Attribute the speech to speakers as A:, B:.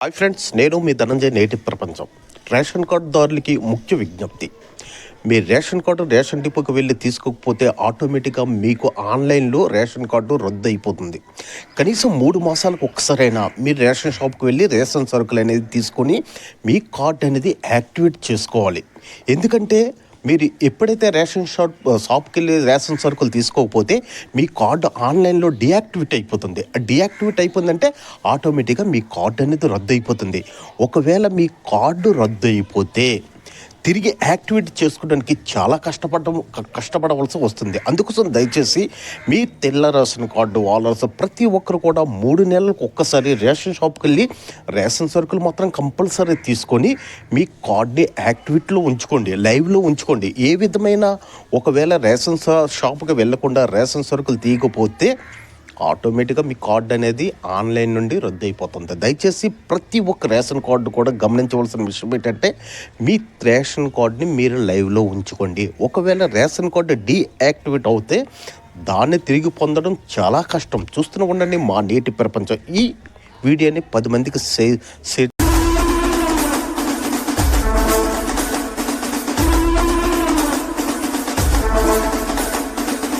A: Hi friends, నేను మీ ధనంజయ్. నేటి ప్రపంచం రేషన్ కార్డుదారులకి ముఖ్య విజ్ఞప్తి. మీ రేషన్ కార్డు రేషన్ డిపోకి వెళ్ళి తీసుకోకపోతే ఆటోమేటిక్గా మీకు ఆన్లైన్లో రేషన్ కార్డు రద్దు అయిపోతుంది. కనీసం 3 మాసాలకు ఒక్కసారైనా మీరు రేషన్ షాప్కి వెళ్ళి రేషన్ సరుకులు అనేది తీసుకొని మీ కార్డు అనేది యాక్టివేట్ చేసుకోవాలి. ఎందుకంటే మీరు ఎప్పుడైతే రేషన్ షాప్కి వెళ్ళి రేషన్ సరుకులు తీసుకోకపోతే మీ కార్డు ఆన్లైన్లో డియాక్టివేట్ అయిపోతుంది. డియాక్టివేట్ అయిపోయిందంటే ఆటోమేటిక్గా మీ కార్డు అనేది రద్దు అయిపోతుంది. ఒకవేళ మీ కార్డు రద్దు అయిపోతే తిరిగి యాక్టివేట్ చేసుకోవడానికి చాలా కష్టపడవలసి వస్తుంది. అందుకోసం దయచేసి మీ తెల్ల రేషన్ కార్డు వాలర్స్ ప్రతి ఒక్కరు కూడా 3 నెలలకు ఒక్కసారి రేషన్ షాప్కి వెళ్ళి రేషన్ సరుకులు మాత్రం కంపల్సరీ తీసుకొని మీ కార్డుని యాక్టివేట్లో ఉంచుకోండి, లైవ్లో ఉంచుకోండి. ఏ విధమైన ఒకవేళ రేషన్ షాప్కి వెళ్ళకుండా రేషన్ సరుకులు తీయకపోతే ఆటోమేటిక్గా మీ కార్డు అనేది ఆన్లైన్ నుండి రద్దు అయిపోతుంది. దయచేసి ప్రతి ఒక్క రేషన్ కార్డు కూడా గమనించవలసిన విషయం ఏంటంటే మీ రేషన్ కార్డుని మీరు లైవ్లో ఉంచుకోండి. ఒకవేళ రేషన్ కార్డు డీయాక్టివేట్ అవుతే దాన్ని తిరిగి పొందడం చాలా కష్టం. చూస్తూనే ఉండండి మా నేటి ప్రపంచం. ఈ వీడియోని 10 మందికి షేర్